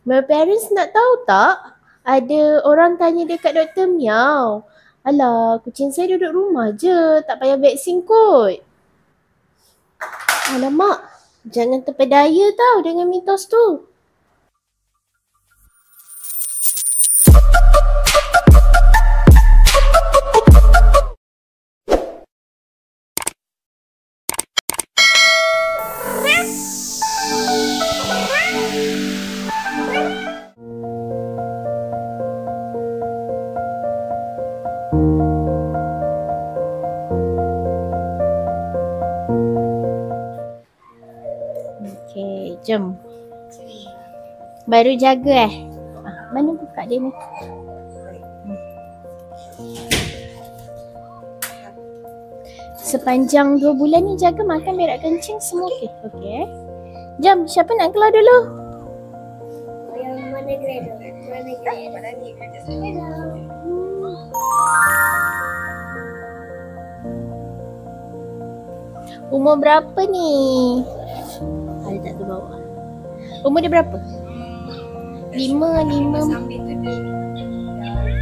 My parents nak tahu tak? Ada orang tanya dekat Dr. Miao. Alah, kucing saya duduk rumah je. Tak payah vaksin kot. Alamak, jangan terpedaya tau dengan mitos tu. Okay, jom. Baru jaga mana buka dia ni? Sepanjang 2 bulan ni jaga makan berak kencing semua okey. Okey. Jom, siapa nak keluar dulu? Yang mana grade? Mana grade? Mana ni kerja saya. Umur berapa ni? Ada tak tu bawah? Umur dia berapa? 5. Sambil tu dia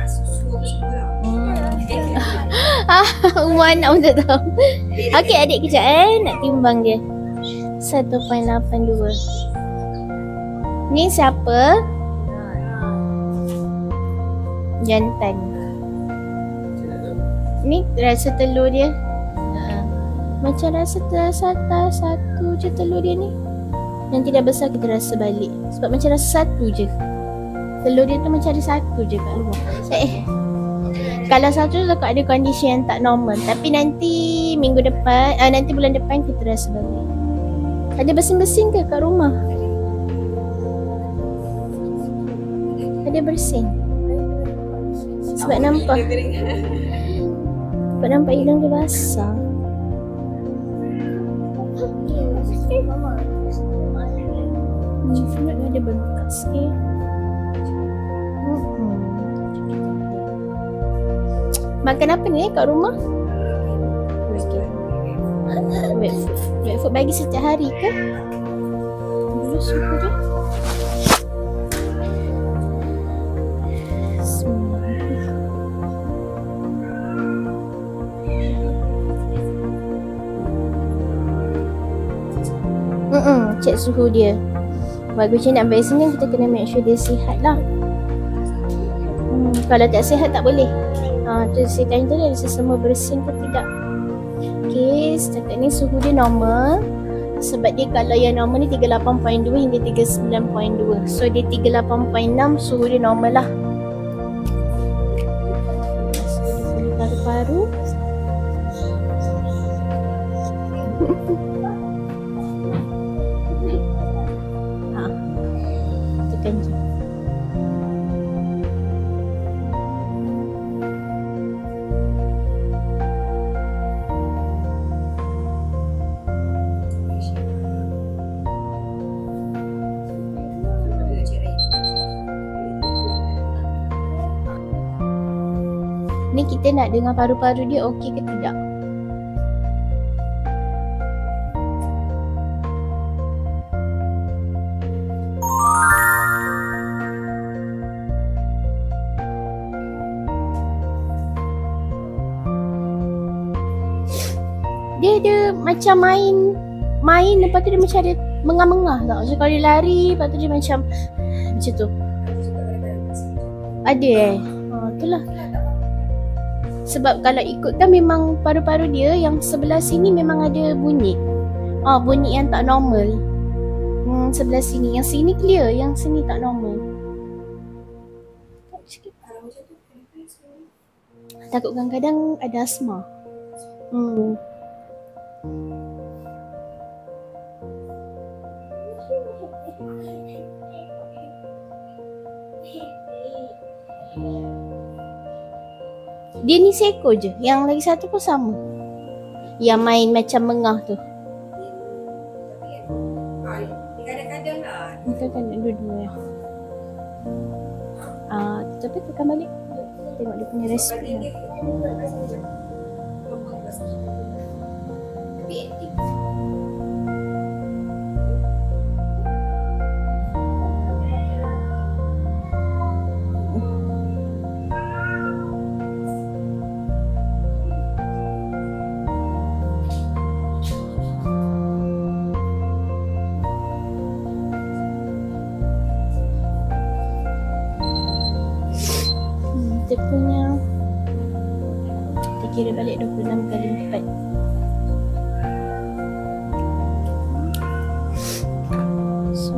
susu semua. Umur anak pun tak tahu. Okey adik kejap nak timbang dia. 1.82. Ni siapa? Jantan. Ni rasa telur dia. Macam rasa satu je telur dia ni. Nanti dah besar kita rasa balik. Sebab macam rasa satu je. Telur dia tu macam ada satu je kat luar. Kalau satu tu ada kondisi yang tak normal. Tapi nanti minggu depan, nanti bulan depan kita rasa balik. Ada bersin-bersin ke kat rumah? Ada bersin. Sebab nampak hidung dia basah. Nak ada bengkak sikit. Makan apa ni kat rumah? Wet food bagi setiap hari ke? Dulu suku dia. Cek suhu dia. Bagus je nak vaksin kan kita kena make sure dia sihat lah. Kalau tak sihat tak boleh. Tu saya tanya tadi ada sesama bersin ke tidak. Okay, setakat ni suhu dia normal. Sebab dia kalau yang normal ni 38.2 hingga 39.2. So dia 38.6 suhu dia normal lah. Paru-paru. Tekan je. Ni kita nak dengar paru-paru dia okey ke tidak. Dia macam main lepas tu dia macam ada mengah-mengah tau. Macam kalau dia lari lepas tu dia macam tu. Ada itulah. Sebab kalau ikutkan memang paru-paru dia yang sebelah sini memang ada bunyi. Bunyi yang tak normal. Sebelah sini. Yang sini clear, yang sini tak normal. Takut kadang-kadang ada asma. Dia ni seekor je. Yang lagi satu pun sama. Yang main macam mengah tu. Kadang-kadang lah. Kadang-kadang dua-dua. Tapi tekan balik. Tengok dia punya respon. Tapi aktif. kita punya, kita kira balik 26 kali 4. So,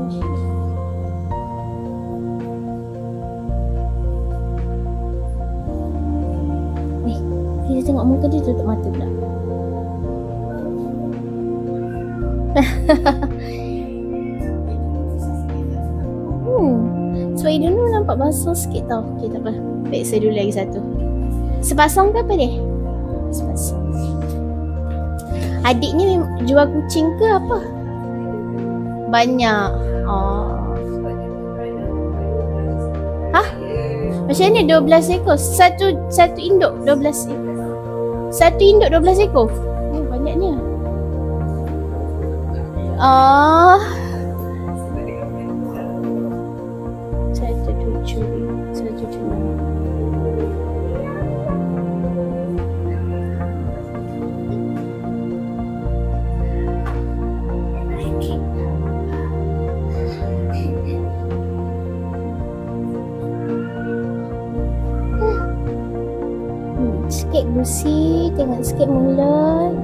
kita tengok muka dia tutup mata pula. Sebab hidung tu nampak basah sikit tau. Okay, tak apa. Periksa dulu lagi satu. Sepasang ke apa dia? Sepasang. Adik ni jual kucing ke apa? Banyak. Hah? Macam ni 12 ekor? Satu induk 12 ekor? Satu induk 12 ekor? Oh, banyaknya. Sikit gusi, tengok sikit mulut.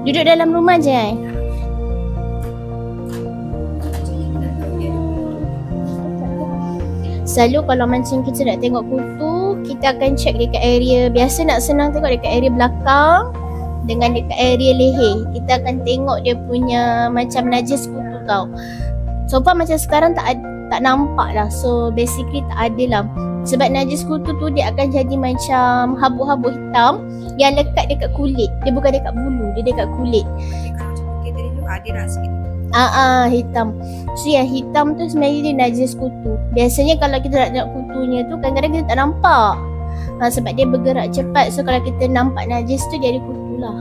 Duduk dalam rumah je. Selalu kalau macam kita nak tengok kutu, kita akan check dekat area, biasa nak senang tengok dekat area belakang dengan dekat area leher. Kita akan tengok dia punya macam najis kutu tau. So far macam sekarang tak nampak lah. So basically tak ada lah. Sebab najis kutu tu dia akan jadi macam habuk-habuk hitam yang lekat dekat kulit. Dia bukan dekat bulu, dia dekat kulit. Dia nak sikit. Hitam. So yang hitam tu sebenarnya dia najis kutu. Biasanya kalau kita nak tengok kutunya tu kadang-kadang kita tak nampak. Sebab dia bergerak cepat. So kalau kita nampak najis tu dia ada kutu lah.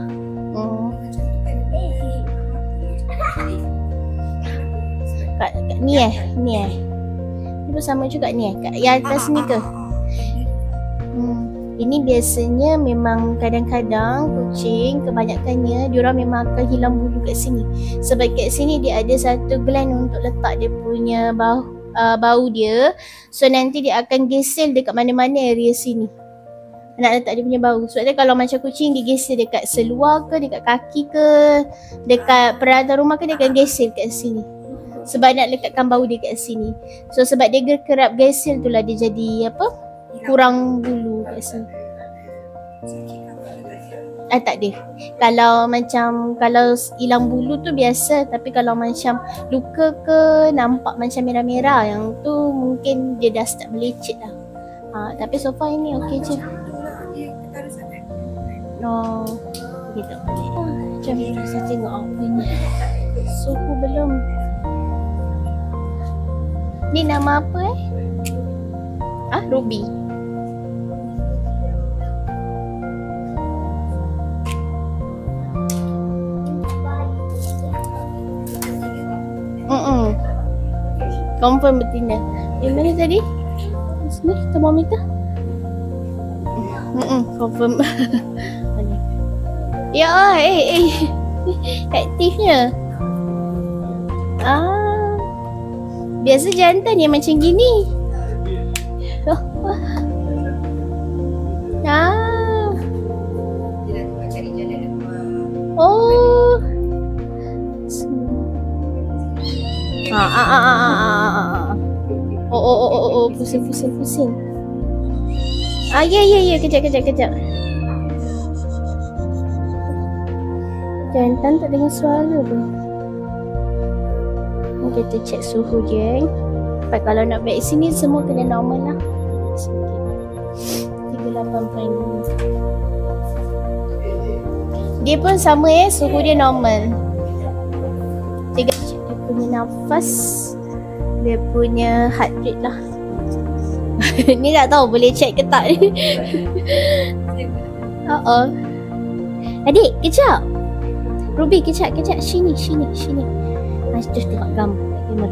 Kat ni ni pun sama juga ni kat yang atas ni ke? Ini biasanya memang kadang-kadang kucing kebanyakannya diorang memang akan hilang bulu kat sini. Sebab kat sini dia ada satu gland untuk letak dia punya bau dia. So nanti dia akan gesel dekat mana-mana area sini. Nak letak dia punya bau. Sebab tu kalau macam kucing dia gesel dekat seluar ke, dekat kaki ke, dekat peralatan rumah ke, dia akan gesel kat sini. Sebab nak lekatkan bau dia kat sini. So sebab dia kerap gesel tu lah dia jadi apa? Kurang bulu kat sini. Tak ada. Kalau hilang bulu tu biasa. Tapi kalau macam luka ke, nampak macam merah-merah, yang tu mungkin dia dah start melecet lah. Tapi so far ini okey je. Kita boleh. Jom kita tengok apa ni. Suhu belum. Ni nama apa Ruby. Confirm betina. Mana tadi? Sini termometer. Confirm. Ya, aktifnya. Biasa jantan yang macam gini. Pusing. Ya, kejap. Jantan tak dengar suara pun. Kita cek suhu je. Sebab kalau nak vaksin ni semua kena normal lah. 38.5. Dia pun sama suhu dia normal. Dia punya nafas, dia punya heart rate lah. Ni tak tahu boleh check ke tak ni. Adik, kejap. Ruby, kejap. Sini. Terus tengok gambar kat kamera.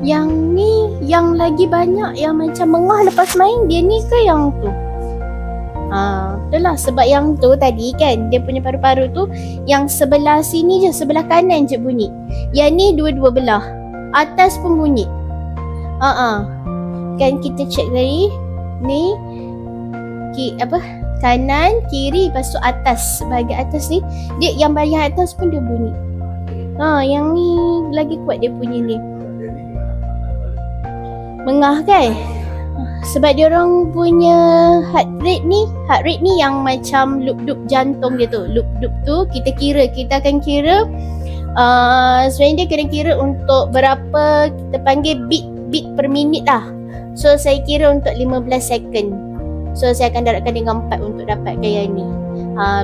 Yang ni, yang lagi banyak yang macam mengah lepas main, dia ni ke yang tu? Betul lah, sebab yang tu tadi kan, dia punya paru-paru tu yang sebelah sini je, sebelah kanan je bunyi. Yang ni dua-dua belah, atas pun bunyi. Kan kita cek tadi, ni kanan, kiri, lepas tu atas, bahagian atas ni, dia yang bahagian atas pun dia bunyi. Yang ni lagi kuat dia punya ni. Mengah kan? Sebab dia orang punya heart rate ni yang macam loop jantung dia tu. Loop tu kita akan kira sebenarnya dia kena kira untuk berapa kita panggil beat per minit lah. So saya kira untuk 15 second. So saya akan darabkan dengan 4 untuk dapatkan yang ni.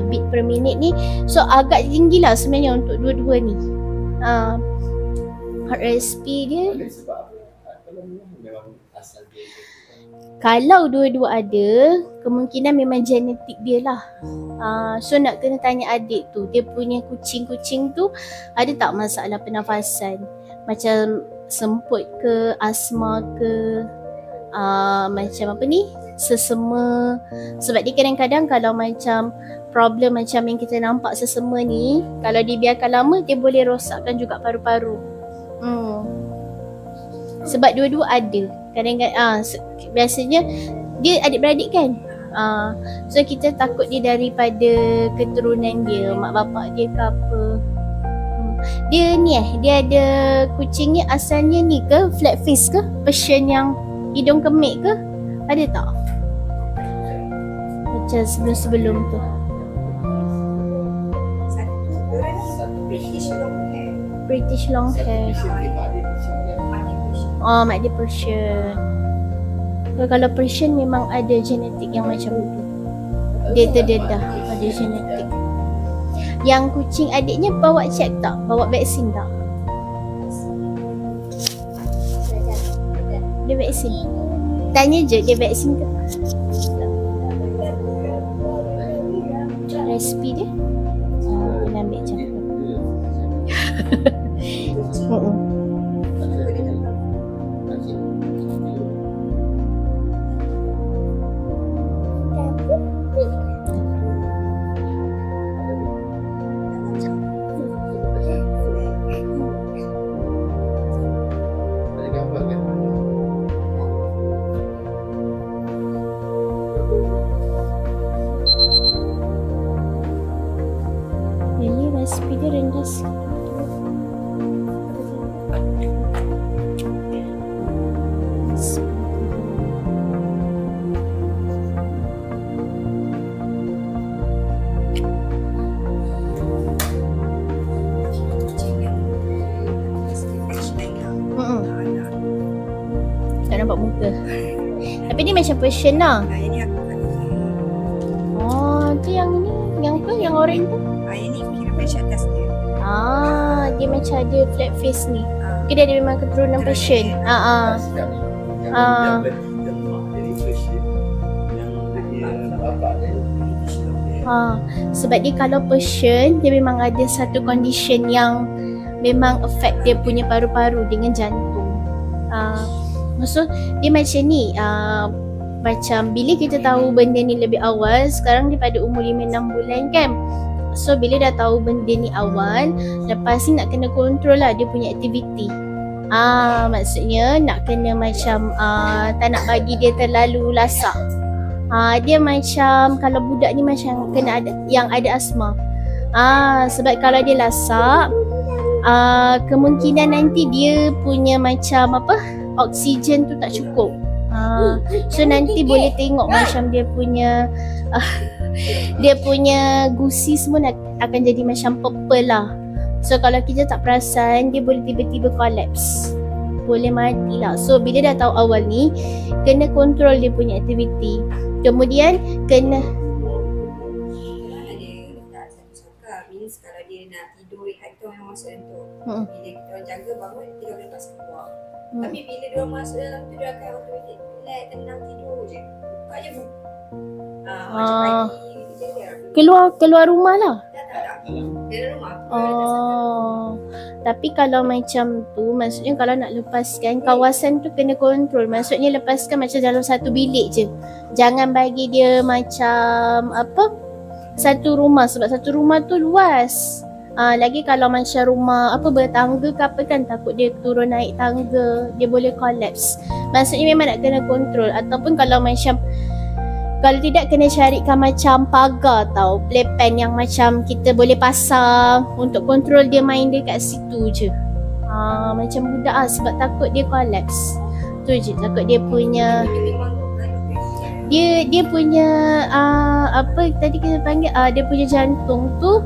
Beat per minit ni. So agak tinggi lah sebenarnya untuk dua-dua ni. Heart rate speed dia. Kalau dua-dua ada, kemungkinan memang genetik dia lah. So nak kena tanya adik tu, dia punya kucing-kucing tu ada tak masalah pernafasan? Macam semput ke, asma ke, macam apa ni, sesema. Sebab dia kadang-kadang kalau macam problem macam yang kita nampak sesema ni, kalau dibiarkan lama dia boleh rosakkan juga paru-paru. Sebab dua-dua ada. Kadang-kadang biasanya dia adik-beradik kan. So kita takut dia daripada keturunan dia, mak bapak dia ke apa. Dia ni dia ada kucingnya asalnya ni ke, flat face ke, Persian yang hidung kemik ke? Ada tak? Macam sebelum-sebelum tu. British long hair. Mak dia Persian. Kalau Persian memang ada genetik yang macam tu. Dia terdedah ada genetik. Yang kucing adiknya bawa check tak? Bawa vaksin tak? Dia vaksin? Tanya je dia vaksin ke? Resipi dia? Kena ambil macam tu. Ini resipi dia rendah sikit. Tak nampak muka. Tapi ni macam Persian lah. Ini aku kat Tu yang ni, yang apa? Yang orange tu? ini kira Persian atas dia. Dia macam ada flat face ni. Mungkin dia ada memang keturunan Persian. Sebab dia kalau Persian, dia memang ada satu condition yang memang affect dia punya paru-paru dengan jantung. So dia macam ni, macam bila kita tahu benda ni lebih awal, sekarang dia pada umur 5-6 bulan kan. So bila dah tahu benda ni awal, lepas ni nak kena kontrol lah dia punya aktiviti. Maksudnya nak kena macam tak nak bagi dia terlalu lasak. Dia macam kalau budak ni macam kena ada yang ada asma. Sebab kalau dia lasak, kemungkinan nanti dia punya macam apa, oksigen tu tak cukup. So nanti boleh tengok macam dia punya gusi semua akan jadi macam purple lah. So kalau kita tak perasan, dia boleh tiba-tiba collapse, boleh mati lah. So bila dah tahu awal ni, kena kontrol dia punya aktiviti. Kemudian kena means kalau dia nak tidur rehat tu memang masuk dalam tu. Bila kita orang jaga bangun, dia boleh lepas keluar. Tapi bila dia orang masuk dalam tu, dia akan automatic relax, tenang tidur je. Buka je pun. Macam pagi je dia. keluar rumah lah. Tak. Dia dalam rumah. Tapi kalau macam tu, maksudnya kalau nak lepaskan, kawasan tu kena kontrol. Maksudnya lepaskan macam dalam satu bilik je. Jangan bagi dia macam satu rumah, sebab satu rumah tu luas. Lagi kalau macam rumah bertangga ke apa kan, takut dia turun naik tangga, dia boleh collapse. Maksudnya memang nak kena kontrol. Ataupun kalau tidak kena carikan macam pagar tau, playpen yang macam kita boleh pasang untuk kontrol dia main dekat situ je. Macam budak sebab takut dia collapse. Tu je, takut dia punya dia punya tadi kita panggil dia punya jantung tu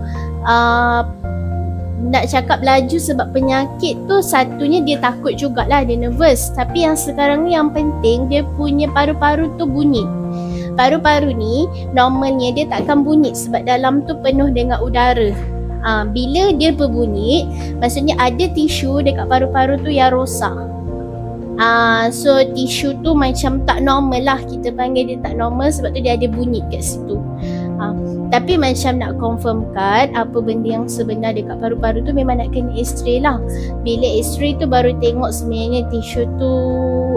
nak cakap laju sebab penyakit tu, satunya dia takut jugalah, dia nervous. Tapi yang sekarang ni yang penting dia punya paru-paru tu bunyi. Paru-paru ni normalnya dia takkan bunyi sebab dalam tu penuh dengan udara. Bila dia berbunyi, maksudnya ada tisu dekat paru-paru tu yang rosak. So tisu tu macam tak normal lah, kita panggil dia tak normal sebab tu dia ada bunyi kat situ. Tapi macam nak confirmkan apa benda yang sebenar dekat paru-paru tu, memang nak kena x-ray lah. Bila x-ray tu baru tengok sebenarnya tisu tu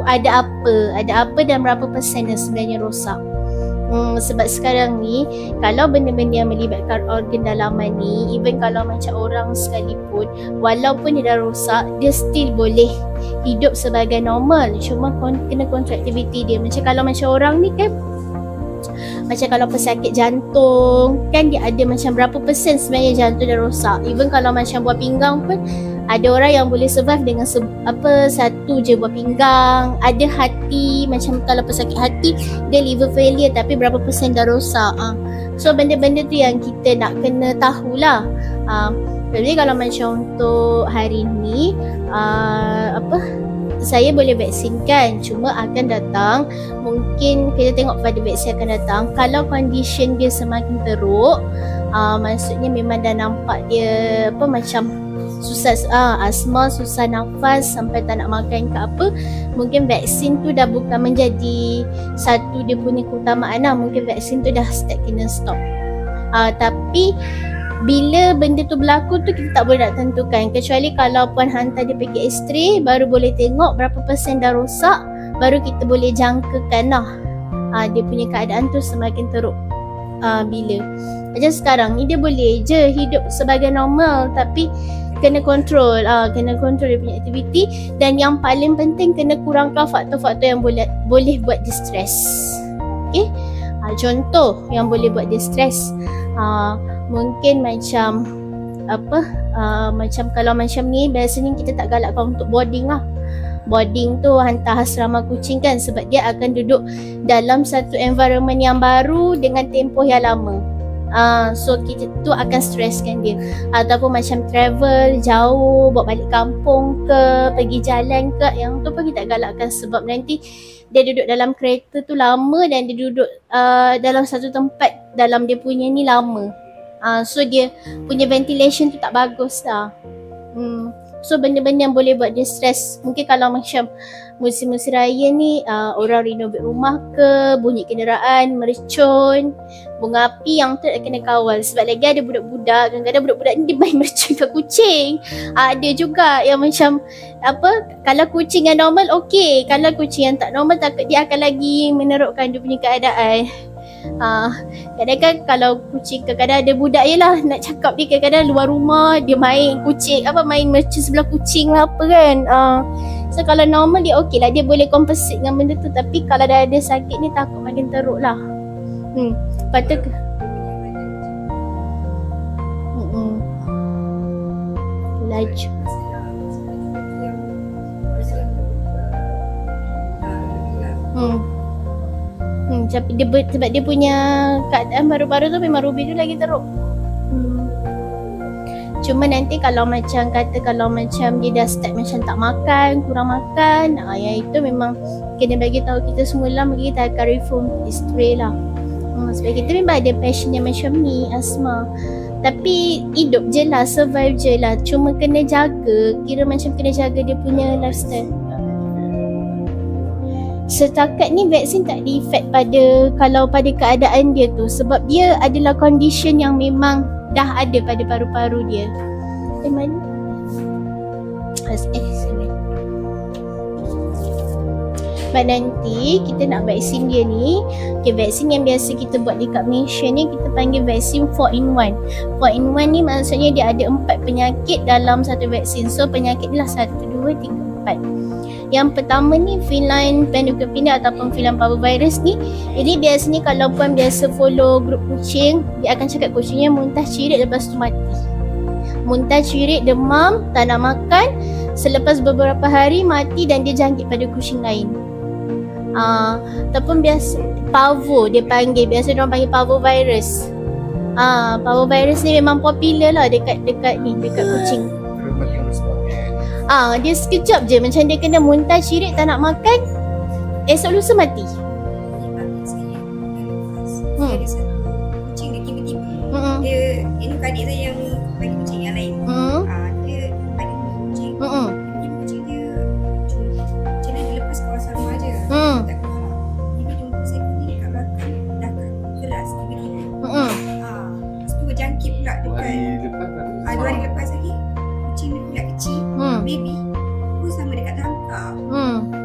ada apa dan berapa persen yang sebenarnya rosak. Sebab sekarang ni kalau benda-benda yang melibatkan organ dalaman ni, even kalau macam orang sekalipun, walaupun dia dah rosak, dia still boleh hidup sebagai normal. Cuma kena kontrol aktiviti dia. Macam kalau macam orang ni kan, macam kalau pesakit jantung kan, dia ada macam berapa persen sebenarnya jantung dah rosak. Even kalau macam buah pinggang pun, ada orang yang boleh survive dengan satu je buah pinggang. Ada hati, macam kalau pesakit hati, dia liver failure tapi berapa persen dah rosak. So benda-benda tu yang kita nak kena tahulah. Jadi kalau macam untuk hari ni saya boleh vaksinkan, cuma akan datang, mungkin kita tengok pada vaksin akan datang, kalau condition dia semakin teruk, maksudnya memang dah nampak dia macam susah, asma, susah nafas sampai tak nak makan ke apa, mungkin vaksin tu dah bukan menjadi satu dia punya keutamaan lah. Mungkin vaksin tu dah start kena stop. Tapi bila benda tu berlaku tu kita tak boleh nak tentukan, kecuali kalau puan hantar dia pergi x-ray, baru boleh tengok berapa persen dah rosak, baru kita boleh jangkakan lah dia punya keadaan tu semakin teruk bila. Macam sekarang ni dia boleh je hidup sebagai normal, tapi kena kontrol dia punya aktiviti. Dan yang paling penting, kena kurangkan faktor-faktor yang boleh buat dia stres. Okay? Contoh yang boleh buat dia stres, mungkin macam macam kalau macam ni, biasanya kita tak galakkan untuk boarding lah. Boarding tu hantar asrama kucing kan, sebab dia akan duduk dalam satu environment yang baru dengan tempoh yang lama. So kita tu akan streskan dia. Ataupun macam travel jauh, bawa balik kampung ke, pergi jalan ke, yang tu pun kita galakkan, sebab nanti dia duduk dalam kereta tu lama, dan dia duduk dalam satu tempat dalam dia punya ni lama. So dia punya ventilation tu tak bagus lah. So benda-benda yang boleh buat dia stres. Mungkin kalau macam musim-musim raya ni, orang renovate rumah ke, bunyi kenderaan, mercun, bunga api, yang tu nak kena kawal. Sebab lagi ada budak-budak, kadang-kadang budak-budak ni dia main mercun ke kucing. Ada juga yang macam kalau kucing yang normal okey, kalau kucing yang tak normal takut dia akan lagi menerukkan dia punya keadaan. Kadang-kadang kalau kucing, kadang-kadang ada budak je lah nak cakap, dia kadang-kadang luar rumah dia main kucing, main mercun sebelah kucing lah apa kan. So kalau normal dia okey lah, dia boleh compensate dengan benda tu. Tapi kalau dah ada sakit ni, takut makin teruk lah. Patut ke laju. Sebab dia punya keadaan baru-baru tu memang Ruby tu lagi teruk. Cuma nanti kalau macam dia dah start macam tak makan, kurang makan, yang itu memang kena bagi tahu kita semula, mungkin kita akan reform x-ray lah. Sebab kita memang ada passion yang macam ni, asma. Tapi hidup je lah, survive je lah. Cuma kena jaga, kira macam kena jaga dia punya lifestyle. Setakat ni vaksin tak ada efek pada keadaan dia tu, sebab dia adalah condition yang memang dah ada pada paru-paru dia. Mana? nafas. Sebab nanti kita nak vaksin dia ni, okay, vaksin yang biasa kita buat dekat Malaysia ni kita panggil vaksin 4-in-1. 4-in-1 ni maksudnya dia ada 4 penyakit dalam satu vaksin. So penyakit ni lah 1, 2, 3, 4. Yang pertama ni feline pneumococcal ataupun feline parvovirus ni. Jadi biasanya kalau puan biasa follow grup kucing, dia akan cakap kucingnya muntah cirit lepas tu mati. Muntah cirit, demam, tak nak makan, selepas beberapa hari mati dan dia jangkit pada kucing lain. Ataupun biasa parvo dia panggil, biasa diorang panggil parvovirus. Parvovirus ni memang popular lah dekat kucing. Dia sekejap je, macam dia kena muntah cirit tak nak makan, esok lusa mati. Ada satu kucing dia tiba-tiba dia kadik saya yang bagi kucing yang lain. Dia ada kucing. Tiba-tiba kucing dia macam mana dia lepas kawasan rumah je. Tak keluar. Dia jumpa saya ni kat belakang dah keras tiba-tiba. Lepas tu berjangkit pula dekat 2 hari lepas lagi kucing dia pula kecil, baby pun sama dekat tangkap.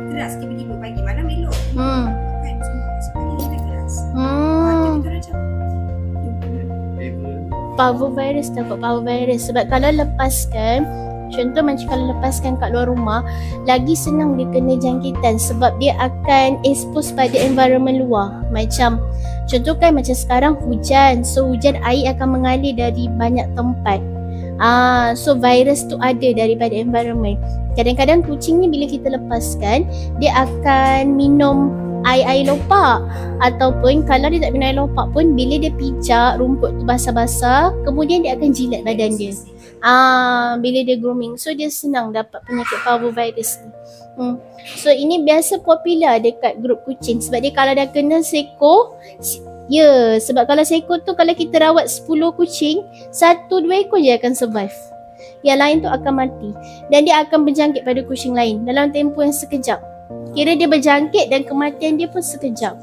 Keras tiba-tiba pagi malam elok. Makan semua sekali dia keras. Parvovirus, takut parvovirus. Sebab kalau lepaskan, contoh macam kalau lepaskan kat luar rumah, lagi senang dia kena jangkitan sebab dia akan expose pada environment luar. Macam contoh kan macam sekarang hujan, so hujan air akan mengalir dari banyak tempat. So virus tu ada daripada environment. Kadang-kadang kucing ni bila kita lepaskan, dia akan minum air lopak, ataupun kalau dia tak minum air lopak pun bila dia pijak rumput tu basah-basah, kemudian dia akan jilat badan dia. Bila dia grooming, so dia senang dapat penyakit parvovirus ni. So ini biasa popular dekat grup kucing sebab dia kalau dah kena seko, sebab kalau seko tu kalau kita rawat 10 kucing, 1-2 ekor je akan survive. Yang lain tu akan mati dan dia akan berjangkit pada kucing lain dalam tempoh yang sekejap. Kira dia berjangkit dan kematian dia pun sekejap.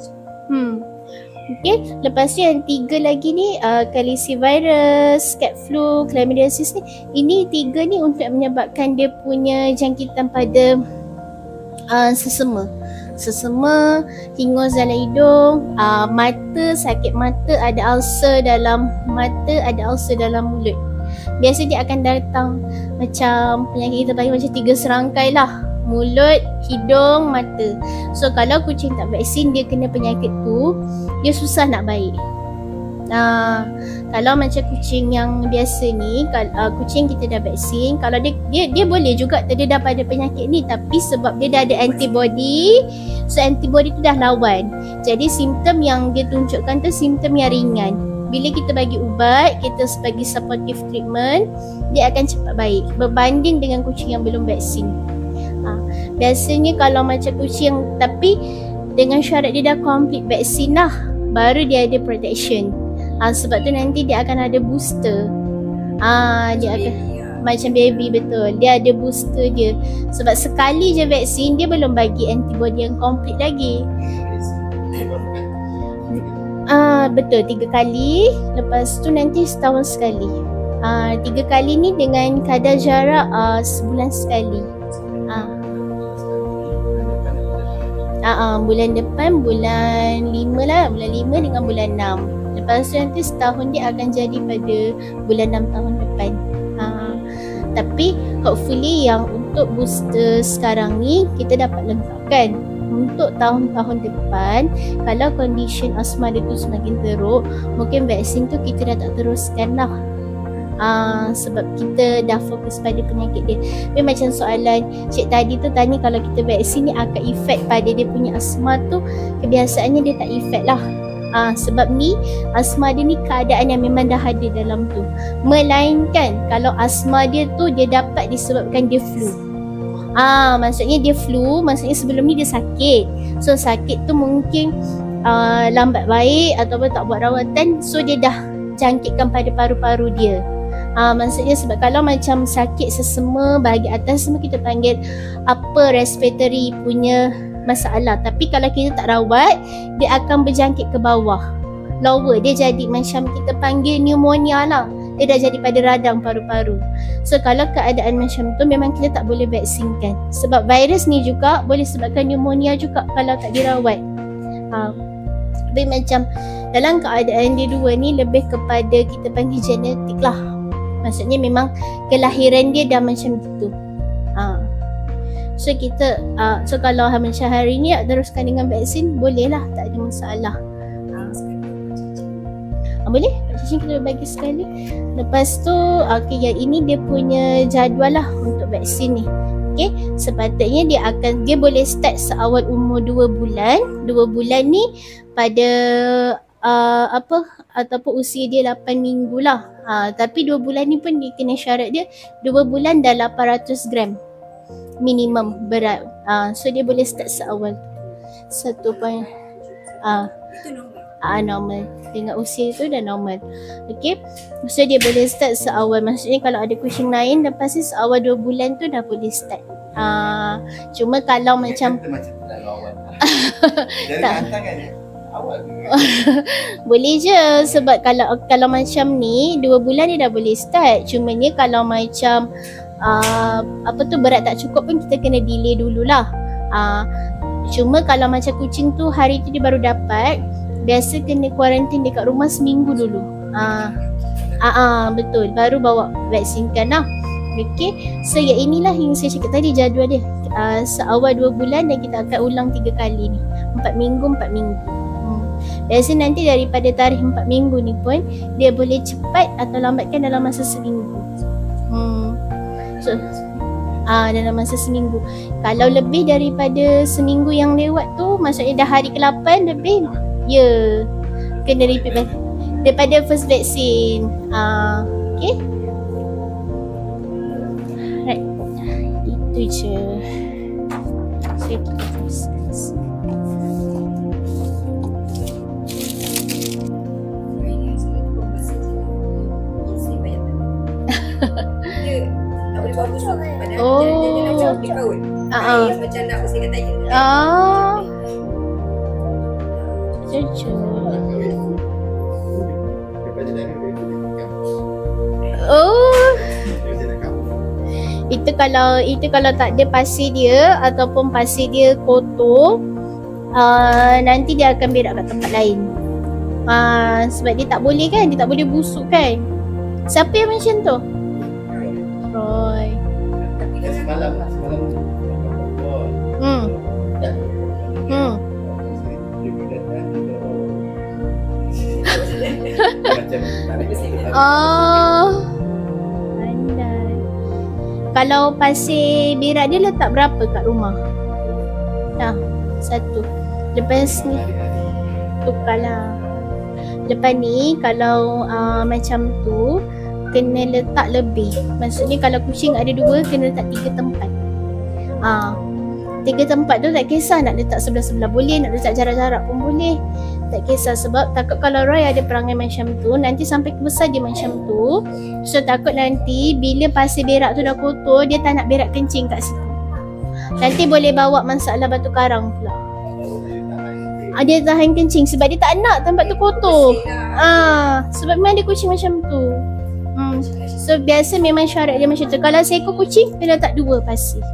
Okay, lepas tu yang 3 lagi ni calicivirus, cat flu, chlamydiasis ni. Ini 3 ni untuk menyebabkan dia punya jangkitan pada sesama, hingus dalam hidung, mata, sakit mata, ada ulcer dalam mata, ada ulcer dalam mulut. Biasa dia akan datang macam penyakit kita panggil macam 3 serangkai lah. Mulut, hidung, mata. So kalau kucing tak vaksin, dia kena penyakit tu, dia susah nak baik. Kalau macam kucing yang biasa ni, kucing kita dah vaksin, kalau dia boleh juga terdedah pada penyakit ni, tapi sebab dia dah ada antibody, so antibody tu dah lawan. Jadi simptom yang dia tunjukkan tu simptom yang ringan. Bila kita bagi ubat, kita bagi supportive treatment, dia akan cepat baik berbanding dengan kucing yang belum vaksin. Biasanya kalau macam kucing, tapi dengan syarat dia dah complete vaksin lah, baru dia ada protection. Sebab tu nanti dia akan ada booster. Dia akan macam baby, betul. Dia ada booster dia. Sebab sekali je vaksin, dia belum bagi antibody yang complete lagi. Betul, 3 kali. Lepas tu nanti setahun sekali. 3 kali ni dengan kadar jarak sebulan sekali. Bulan depan bulan 5 lah, bulan 5 dengan bulan 6. Lepas tu nanti setahun dia akan jadi pada bulan 6 tahun depan. Tapi hopefully yang untuk booster sekarang ni kita dapat lengkapkan. Untuk tahun-tahun depan, kalau condition asma dia tu semakin teruk, mungkin vaksin tu kita dah tak teruskan lah. Sebab kita dah fokus pada penyakit dia. Tapi macam soalan cik tadi tu tanya, kalau kita vaksin ni akan efek pada dia punya asma tu, kebiasaannya dia tak efek lah. Sebab ni asma dia ni keadaan yang memang dah ada dalam tu. Melainkan kalau asma dia tu dia dapat disebabkan dia flu. Maksudnya dia flu, maksudnya sebelum ni dia sakit. So sakit tu mungkin lambat baik ataupun tak buat rawatan, so dia dah jangkitkan pada paru-paru dia. Maksudnya sebab kalau macam sakit sesama bahagian atas semua kita panggil upper respiratory punya masalah. Tapi kalau kita tak rawat, dia akan berjangkit ke bawah, lower, dia jadi macam kita panggil pneumonia lah. dia dah jadi pada radang paru-paru. So kalau keadaan macam tu memang kita tak boleh vaksinkan. Sebab virus ni juga boleh sebabkan pneumonia juga kalau tak dirawat. Tapi macam dalam keadaan dia dua ni lebih kepada kita panggil genetik lah. Maksudnya memang kelahiran dia dah macam gitu. So kita so kalau macam hari ni teruskan dengan vaksin, boleh lah, tak ada masalah. Boleh? Pak Cacing kita bagi sekali. Lepas tu okay, yang ini dia punya jadual lah untuk vaksin ni. Okay, sepatutnya dia boleh start seawal umur 2 bulan. 2 bulan ni pada ataupun usia dia 8 minggu lah. Tapi 2 bulan ni pun dia kena syarat dia 2 bulan dah 800 gram minimum berat. So dia boleh start seawal. Satu point Itu normal. Normal. Dengan usia tu dah normal. Okay, so dia boleh start seawal. Maksudnya kalau ada kucing lain lepas ni seawal 2 bulan tu dah boleh start. Cuma kalau macam boleh je, sebab kalau macam ni 2 bulan dia dah boleh start. Cuma ni kalau macam berat tak cukup pun kita kena delay dululah. Cuma kalau macam kucing tu hari tu dia baru dapat, biasa kena kuarantin dekat rumah seminggu dulu. Betul, baru bawa vaksinkan lah. Okay, so yang inilah yang saya cakap tadi jadual dia. Seawal 2 bulan dan kita akan ulang 3 kali ni, 4 minggu. Biasa nanti daripada tarikh 4 minggu ni pun dia boleh cepat atau lambatkan dalam masa seminggu. So dalam masa seminggu. Kalau lebih daripada seminggu yang lewat tu, maksudnya dah hari ke-8 lebih, kena repeat balik daripada first vaksin. Okay, right, itu je. Saya kita proses. Bagus lah. Padahal dia macam dia kaut. Macam nak bersihkan tayar. Jujur. Itu kalau tak ada pasir dia ataupun pasir dia kotor, nanti dia akan berak kat tempat lain. Sebab dia tak boleh kan, dia tak boleh busuk kan. Siapa yang macam tu? Roy. Semalam Pandai. Kalau pasir berak dia letak berapa kat rumah? Satu. Lepas ni tukarlah. Lepas ni kalau macam tu kena letak lebih. Maksudnya kalau kucing ada 2, kena letak 3 tempat. 3 tempat tu tak kisah nak letak sebelah-sebelah boleh, nak letak jarak-jarak pun boleh. Tak kisah, sebab takut kalau Roy ada perangai macam tu, nanti sampai besar dia macam tu. So takut nanti bila pasir berak tu dah kotor, dia tak nak berak kencing kat situ. Nanti boleh bawa masalah batu karang pula. Dia tahan kencing sebab dia tak nak tempat tu kotor. Sebab memang ada kucing macam tu. So biasa memang syarat dia macam tu. Kalau seekor kucing dia letak 2 pasir.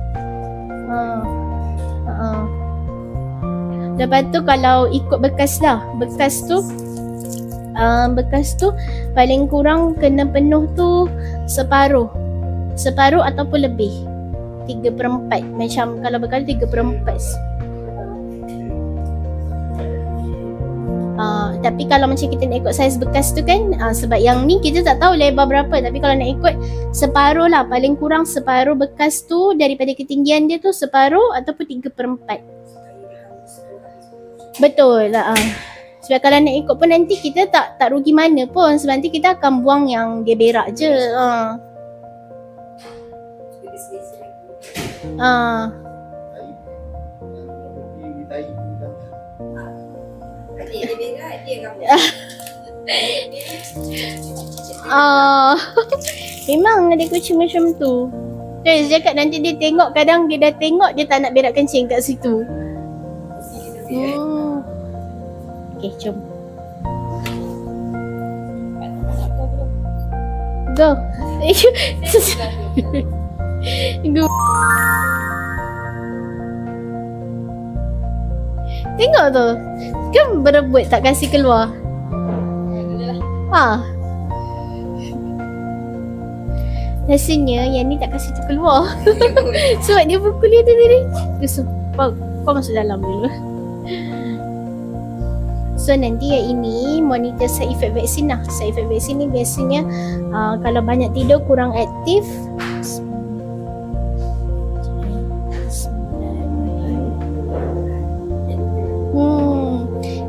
Lepas tu kalau ikut bekas lah, bekas tu paling kurang kena penuh tu separuh ataupun lebih, 3/4. Macam kalau bekas 3/4. Tapi kalau macam kita nak ikut saiz bekas tu kan, sebab yang ni kita tak tahu lebar berapa, tapi kalau nak ikut separuh lah, paling kurang separuh bekas tu daripada ketinggian dia tu, separuh ataupun 3/4. Betul lah. Sebab kalau nak ikut pun nanti kita tak rugi mana pun, sebab nanti kita akan buang yang dia berak je. Memang ada kucing macam tu. Saya cakap nanti dia tengok, kadang dia dah tengok dia tak nak berak kencing kat situ. Okay, jom. Go. Go. Tengok tu. Kan berebut tak kasih keluar. Ha. Rasanya yang ni tak kasih tu keluar. Sebab dia pukul dia tu tadi. So, kau masuk dalam dulu. So nanti yang ini monitor side effect vaksin lah. Side effect vaksin ni biasanya kalau banyak tidur, kurang aktif.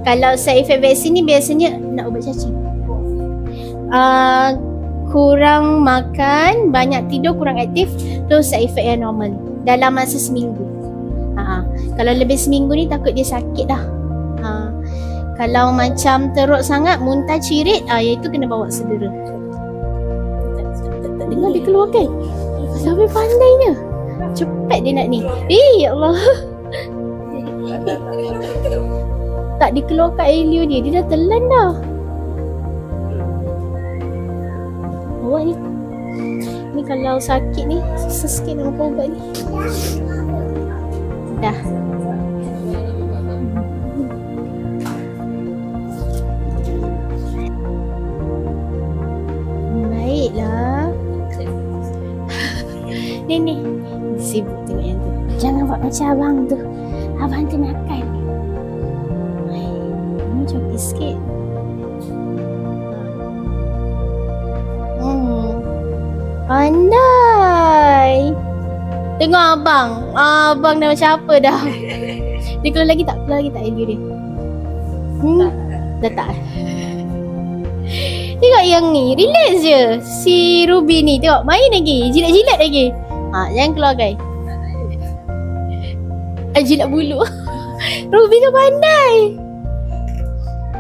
Kalau side effect vaksin ni biasanya nak ubat cacing. Kurang makan, banyak tidur, kurang aktif, tu side effect yang normal dalam masa seminggu. Kalau lebih seminggu ni takut dia sakit dah. Kalau macam teruk sangat, muntah, cirit, iaitu kena bawa segera. Tak dengar dia keluarkan. Sampai pandainya. Cepat dia nak ni. Ya Allah. Tak dikeluarkan air liur dia. Dia dah telan dah. Awak ni. Ni kalau sakit ni, susah sikit nak makan ubat ni. Dah. Baiklah. Ni. Sibuk tengok yang tu. Jangan buat macam abang tu. Abang tu makan. Ni coklat sikit. Pandai. Tengok abang. Abang dah macam apa dah. Dia keluar lagi tak? Keluar lagi tak air dia? Dah tak. Tengok yang ni. Relax je. Si Ruby ni. Tengok main lagi. Jilat-jilat lagi. Jangan keluarkan. Jilat bulu. Ruby tu pandai.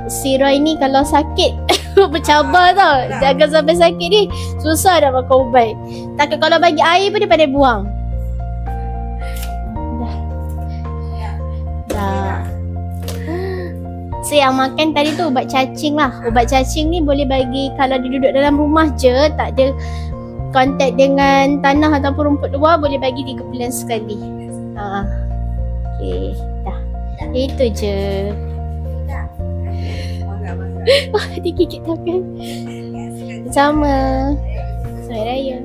Si Roy ni kalau sakit bercabar tau. Jangan sampai sakit ni. Susah nak makan ubat. Takut kalau bagi air pun dia pandai buang. Dah. So yang makan tadi tu ubat cacing lah. Ubat cacing ni boleh bagi kalau dia duduk dalam rumah je, tak ada kontak dengan tanah ataupun rumput luar, boleh bagi 3 bulan sekali. Okay, dah. Itu je. Dia gigit tangan. Sama. Selamat Raya.